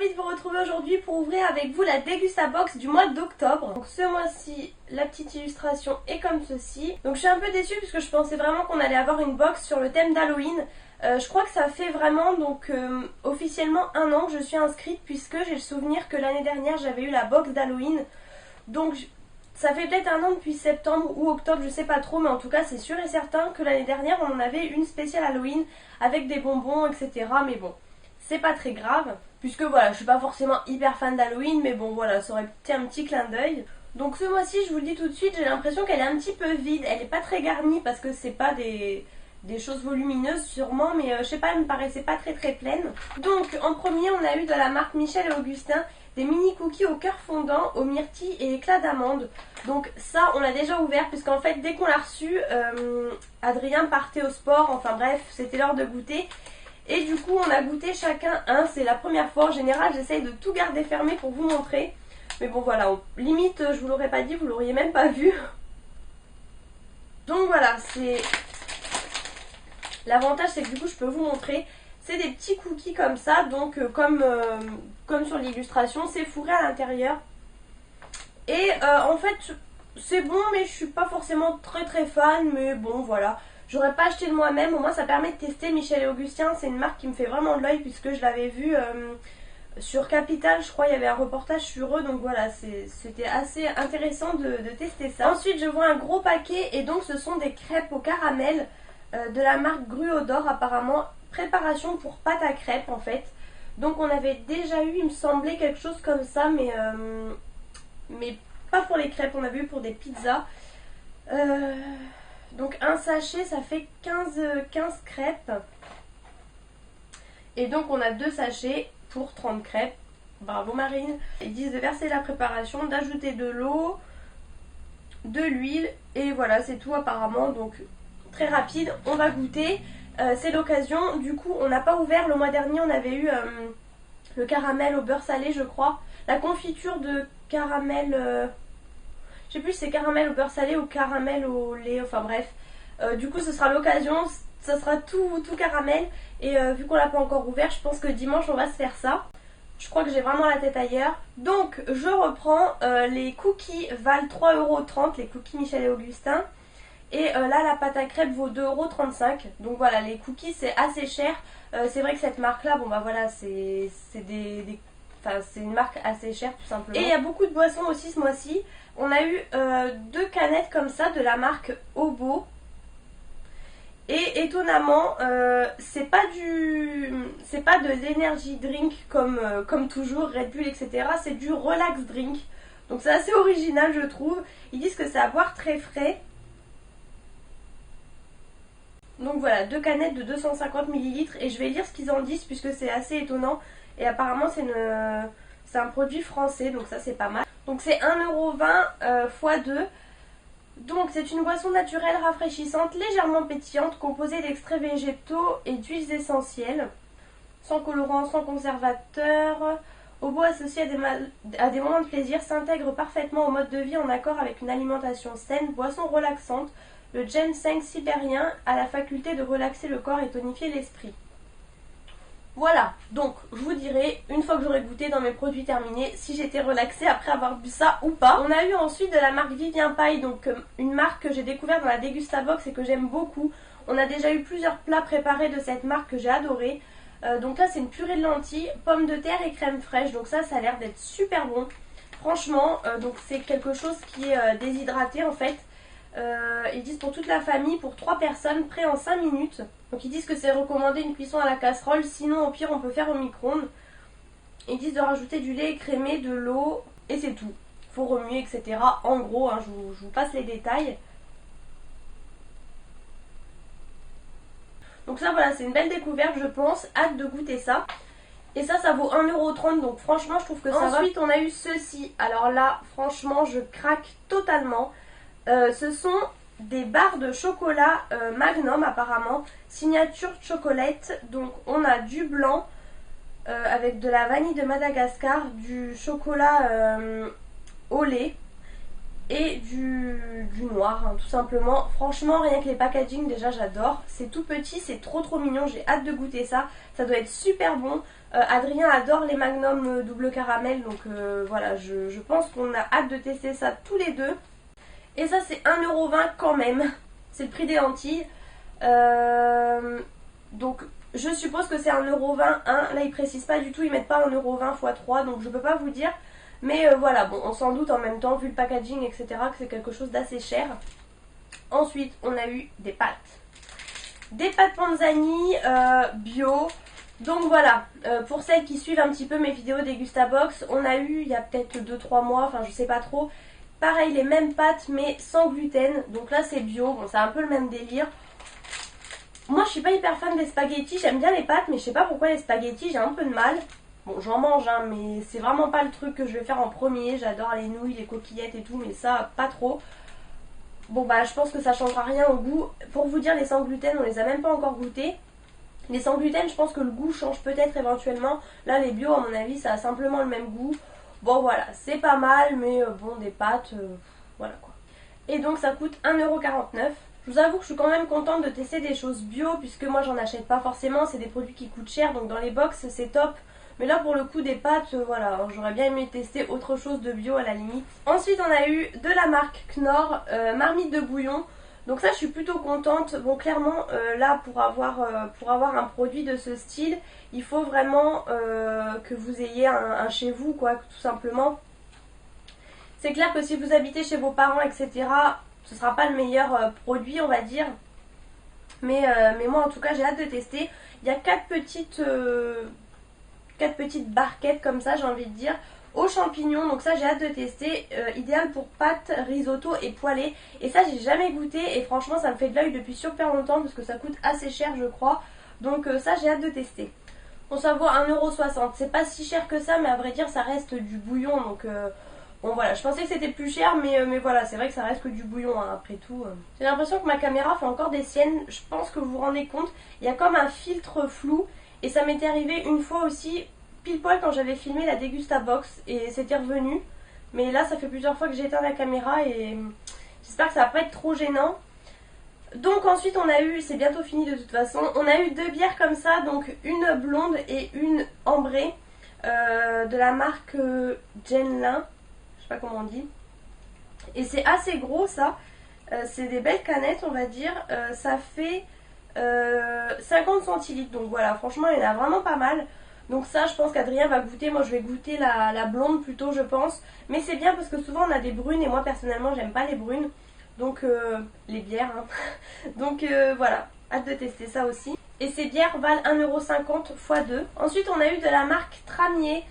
ravie de vous retrouver aujourd'hui pour ouvrir avec vous la Dégustabox du mois d'octobre. Donc ce mois-ci, la petite illustration est comme ceci. Donc je suis un peu déçue puisque je pensais vraiment qu'on allait avoir une box sur le thème d'Halloween. Je crois que ça fait vraiment officiellement 1 an que je suis inscrite, puisque j'ai le souvenir que l'année dernière j'avais eu la box d'Halloween. Donc ça fait peut-être 1 an depuis septembre ou octobre, je sais pas trop, mais en tout cas c'est sûr et certain que l'année dernière on en avait une spéciale Halloween avec des bonbons, etc. Mais bon, c'est pas très grave, puisque voilà, je suis pas forcément hyper fan d'Halloween, mais bon voilà, ça aurait été un petit clin d'œil. Donc ce mois-ci, je vous le dis tout de suite, j'ai l'impression qu'elle est un petit peu vide, elle est pas très garnie parce que c'est pas des choses volumineuses sûrement, mais je sais pas, elle me paraissait pas très pleine. Donc en premier, on a eu de la marque Michel et Augustin des mini cookies au cœur fondant, aux myrtilles et éclat d'amande. Donc ça, on l'a déjà ouvert, puisqu'en fait dès qu'on l'a reçu, Adrien partait au sport, enfin bref, c'était l'heure de goûter. Et du coup on a goûté chacun un, c'est la première fois. En général j'essaye de tout garder fermé pour vous montrer, mais bon voilà, limite je vous l'aurais pas dit, vous l'auriez même pas vu. Donc voilà, c'est l'avantage, c'est que du coup je peux vous montrer. C'est des petits cookies comme ça, donc comme sur l'illustration, c'est fourré à l'intérieur. Et en fait c'est bon, mais je suis pas forcément très fan, mais bon voilà. J'aurais pas acheté de moi-même, au moins ça permet de tester. Michel et Augustin, c'est une marque qui me fait vraiment de l'œil, puisque je l'avais vu sur Capital, je crois, il y avait un reportage sur eux, donc voilà, c'était assez intéressant de tester ça. Ensuite, je vois un gros paquet, et donc ce sont des crêpes au caramel de la marque Gruodor, apparemment, préparation pour pâte à crêpes en fait. Donc on avait déjà eu, il me semblait, quelque chose comme ça, mais pas pour les crêpes, on avait eu pour des pizzas. Donc un sachet, ça fait 15 crêpes. Et donc on a 2 sachets pour 30 crêpes. Bravo Marine. Ils disent de verser la préparation, d'ajouter de l'eau, de l'huile, et voilà, c'est tout apparemment. Donc très rapide, on va goûter. C'est l'occasion. Du coup on n'a pas ouvert, le mois dernier on avait eu le caramel au beurre salé, je crois. La confiture de caramel... je sais plus si c'est caramel au beurre salé ou caramel au lait, enfin bref. Du coup ce sera l'occasion, ça sera tout caramel. Et vu qu'on l'a pas encore ouvert, je pense que dimanche on va se faire ça. Je crois que j'ai vraiment la tête ailleurs. Donc je reprends, les cookies valent 3,30 €, les cookies Michel et Augustin. Et là la pâte à crêpes vaut 2,35 €. Donc voilà, les cookies c'est assez cher. C'est vrai que cette marque là, bon bah voilà, c'est une marque assez chère tout simplement. Et il y a beaucoup de boissons aussi ce mois-ci. On a eu 2 canettes comme ça de la marque Obo. Et étonnamment, c'est pas de l'énergie drink comme toujours, Red Bull, etc. C'est du relax drink. Donc c'est assez original, je trouve. Ils disent que c'est à boire très frais. Donc voilà, 2 canettes de 250 ml. Et je vais lire ce qu'ils en disent, puisque c'est assez étonnant. Et apparemment c'est un produit français, donc ça c'est pas mal. Donc c'est 1,20 € x 2. Donc c'est une boisson naturelle rafraîchissante, légèrement pétillante, composée d'extraits végétaux et d'huiles essentielles, sans colorant, sans conservateur. Obo associé à des moments de plaisir, s'intègre parfaitement au mode de vie en accord avec une alimentation saine. Boisson relaxante, le ginseng sibérien a la faculté de relaxer le corps et tonifier l'esprit. Voilà, donc je vous dirai une fois que j'aurai goûté dans mes produits terminés si j'étais relaxée après avoir bu ça ou pas. On a eu ensuite de la marque Vivien Paille, donc une marque que j'ai découverte dans la Dégustabox et que j'aime beaucoup. On a déjà eu plusieurs plats préparés de cette marque que j'ai adoré. Donc là c'est une purée de lentilles, pommes de terre et crème fraîche, donc ça a l'air d'être super bon. Franchement, donc c'est quelque chose qui est déshydraté en fait. Ils disent pour toute la famille, pour 3 personnes, prêt en 5 minutes. Donc ils disent que c'est recommandé une cuisson à la casserole, sinon au pire on peut faire au micro-ondes. Ils disent de rajouter du lait écrémé, de l'eau, et c'est tout. Faut remuer, etc. En gros, hein, je vous passe les détails. Donc ça voilà, c'est une belle découverte je pense, hâte de goûter ça. Et ça vaut 1,30 €, donc franchement je trouve que ça va. Ensuite on a eu ceci, alors là franchement je craque totalement. Ce sont des barres de chocolat Magnum apparemment, signature chocolate. Donc on a du blanc avec de la vanille de Madagascar, du chocolat au lait et du noir, hein, tout simplement. Franchement, rien que les packaging, déjà j'adore. C'est tout petit, c'est trop mignon, j'ai hâte de goûter ça. Ça doit être super bon. Adrien adore les Magnum double caramel, donc voilà, je pense qu'on a hâte de tester ça tous les deux. Et ça c'est 1,20€ quand même, c'est le prix des lentilles. Donc je suppose que c'est 1,20€, hein. Là ils précisent pas du tout, ils mettent pas 1,20€ x 3, donc je peux pas vous dire. Mais voilà, bon, on s'en doute en même temps, vu le packaging, etc., que c'est quelque chose d'assez cher. Ensuite, on a eu des pâtes. Des pâtes Panzani bio. Donc voilà, pour celles qui suivent un petit peu mes vidéos Degustabox, on a eu, il y a peut-être 2-3 mois, enfin je sais pas trop, pareil, les mêmes pâtes, mais sans gluten. Donc là, c'est bio, bon, c'est un peu le même délire. Moi, je suis pas hyper fan des spaghettis, j'aime bien les pâtes, mais je sais pas pourquoi les spaghettis, j'ai un peu de mal. Bon, j'en mange, hein, mais c'est vraiment pas le truc que je vais faire en premier. J'adore les nouilles, les coquillettes et tout, mais ça, pas trop. Bon, bah, je pense que ça changera rien au goût. Pour vous dire, les sans gluten, on les a même pas encore goûtés. Les sans gluten, je pense que le goût change peut-être éventuellement. Là, les bio, à mon avis, ça a simplement le même goût. Bon, voilà, c'est pas mal, mais bon, des pâtes, voilà quoi. Et donc, ça coûte 1,49€. Je vous avoue que je suis quand même contente de tester des choses bio, puisque moi, j'en achète pas forcément. C'est des produits qui coûtent cher, donc dans les box, c'est top. Mais là pour le coup des pâtes, voilà, j'aurais bien aimé tester autre chose de bio à la limite. Ensuite on a eu de la marque Knorr, marmite de bouillon. Donc ça je suis plutôt contente. Bon clairement là pour avoir un produit de ce style, il faut vraiment que vous ayez un chez vous quoi, tout simplement. C'est clair que si vous habitez chez vos parents etc, ce sera pas le meilleur produit on va dire. Mais moi en tout cas j'ai hâte de tester. Il y a 4 petites barquettes comme ça j'ai envie de dire aux champignons, donc ça j'ai hâte de tester. Idéal pour pâtes, risotto et poêlées, et ça j'ai jamais goûté et franchement ça me fait de l'œil depuis super longtemps parce que ça coûte assez cher je crois, donc ça j'ai hâte de tester. Bon ça vaut 1,60€, c'est pas si cher que ça mais à vrai dire ça reste du bouillon donc bon voilà, je pensais que c'était plus cher mais voilà, c'est vrai que ça reste que du bouillon hein, après tout. J'ai l'impression que ma caméra fait encore des siennes, je pense que vous vous rendez compte, il y a comme un filtre flou. Et ça m'était arrivé une fois aussi, pile poil quand j'avais filmé la Degustabox et c'était revenu. Mais là ça fait plusieurs fois que j'ai éteint la caméra et j'espère que ça va pas être trop gênant. Donc ensuite on a eu, c'est bientôt fini de toute façon, on a eu 2 bières comme ça, donc une blonde et une ambrée de la marque Genlin, je sais pas comment on dit. Et c'est assez gros ça, c'est des belles canettes on va dire, ça fait 50 centilitres, donc voilà, franchement il y en a vraiment pas mal. Donc ça je pense qu'Adrien va goûter, moi je vais goûter la blonde plutôt je pense. Mais c'est bien parce que souvent on a des brunes et moi personnellement j'aime pas les brunes. Donc les bières hein. Donc voilà, hâte de tester ça aussi. Et ces bières valent 1,50€ x 2. Ensuite on a eu de la marque Tramier,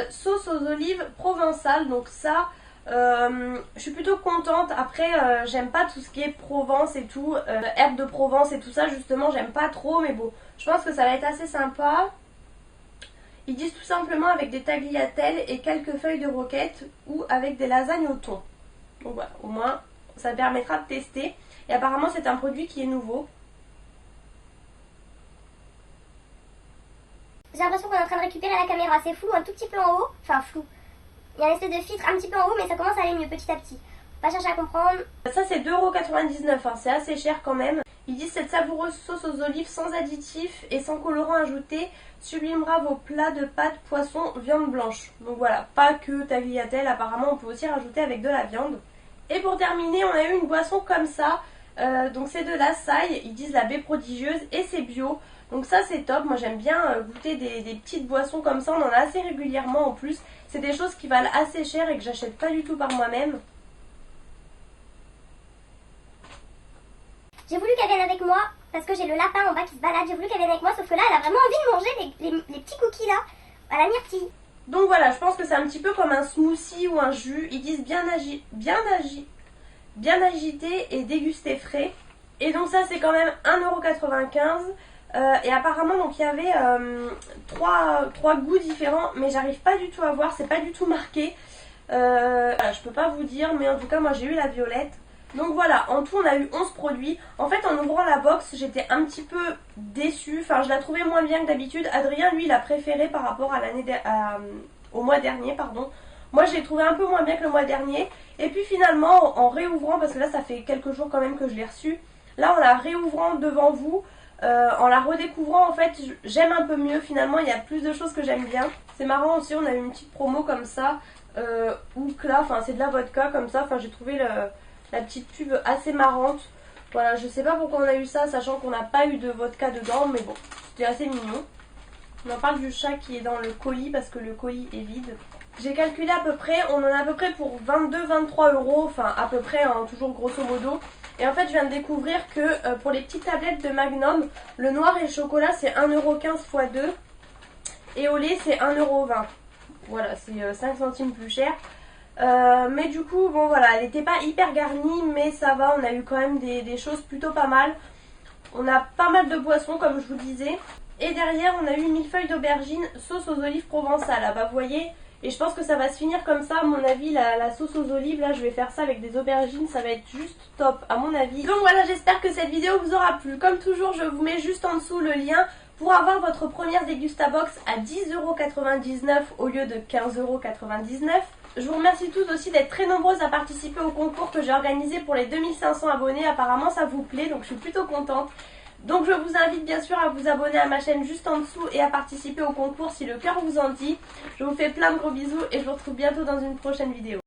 sauce aux olives provençales, donc ça je suis plutôt contente. Après j'aime pas tout ce qui est Provence et tout, herbes de Provence et tout ça justement j'aime pas trop, mais bon je pense que ça va être assez sympa. Ils disent tout simplement avec des tagliatelles et quelques feuilles de roquette ou avec des lasagnes au thon. Donc voilà, au moins ça permettra de tester. Et apparemment c'est un produit qui est nouveau. J'ai l'impression qu'on est en train de récupérer la caméra, c'est flou un tout petit peu en haut, enfin flou. Il y a une espèce de filtre un petit peu en haut mais ça commence à aller mieux petit à petit. Faut pas chercher à comprendre. Ça c'est 2,99€, hein, c'est assez cher quand même. Ils disent cette savoureuse sauce aux olives sans additifs et sans colorant ajouté sublimera vos plats de pâtes, poisson, viande blanche. Donc voilà, pas que tagliatelle, apparemment on peut aussi rajouter avec de la viande. Et pour terminer on a eu une boisson comme ça, donc c'est de la saille, ils disent la baie prodigieuse et c'est bio. Donc ça c'est top, moi j'aime bien goûter des petites boissons comme ça, on en a assez régulièrement en plus. C'est des choses qui valent assez cher et que j'achète pas du tout par moi-même. J'ai voulu qu'elle vienne avec moi parce que j'ai le lapin en bas qui se balade, j'ai voulu qu'elle vienne avec moi sauf que là elle a vraiment envie de manger les petits cookies là à la myrtille. Donc voilà, je pense que c'est un petit peu comme un smoothie ou un jus. Ils disent bien agité et dégusté frais. Et donc ça c'est quand même 1,95€. Et apparemment donc il y avait trois goûts différents, mais j'arrive pas du tout à voir, c'est pas du tout marqué. Voilà, je peux pas vous dire, mais en tout cas moi j'ai eu la violette. Donc voilà, en tout on a eu 11 produits. En fait en ouvrant la box j'étais un petit peu déçue, enfin je la trouvais moins bien que d'habitude. Adrien lui il a préféré par rapport à au mois dernier pardon. Moi je l'ai trouvé un peu moins bien que le mois dernier. Et puis finalement en réouvrant, parce que là ça fait quelques jours quand même que je l'ai reçu, là en la réouvrant devant vous, en la redécouvrant en fait j'aime un peu mieux. Finalement il y a plus de choses que j'aime bien. C'est marrant aussi, on a eu une petite promo comme ça, Oukla, enfin c'est de la vodka comme ça, enfin j'ai trouvé la petite pub assez marrante. Voilà, je sais pas pourquoi on a eu ça, sachant qu'on n'a pas eu de vodka dedans, mais bon, c'était assez mignon. On en parle du chat qui est dans le colis parce que le colis est vide. J'ai calculé à peu près, on en a à peu près pour 22-23 euros, enfin à peu près, hein, toujours grosso modo. Et en fait je viens de découvrir que pour les petites tablettes de Magnum, le noir et le chocolat c'est 1,15€ x 2 et au lait c'est 1,20€. Voilà, c'est 5 centimes plus cher. Mais du coup, bon voilà, elle n'était pas hyper garnie, mais ça va, on a eu quand même des choses plutôt pas mal. On a pas mal de boissons comme je vous disais. Et derrière, on a eu 1000 feuilles d'aubergine, sauce aux olives provençales. Ah bah vous voyez, et je pense que ça va se finir comme ça, à mon avis, la sauce aux olives, là je vais faire ça avec des aubergines, ça va être juste top à mon avis. Donc voilà, j'espère que cette vidéo vous aura plu. Comme toujours, je vous mets juste en dessous le lien pour avoir votre première Degustabox à 10,99€ au lieu de 15,99€. Je vous remercie tous aussi d'être très nombreuses à participer au concours que j'ai organisé pour les 2500 abonnés. Apparemment ça vous plaît, donc je suis plutôt contente. Donc je vous invite bien sûr à vous abonner à ma chaîne juste en dessous et à participer au concours si le cœur vous en dit. Je vous fais plein de gros bisous et je vous retrouve bientôt dans une prochaine vidéo.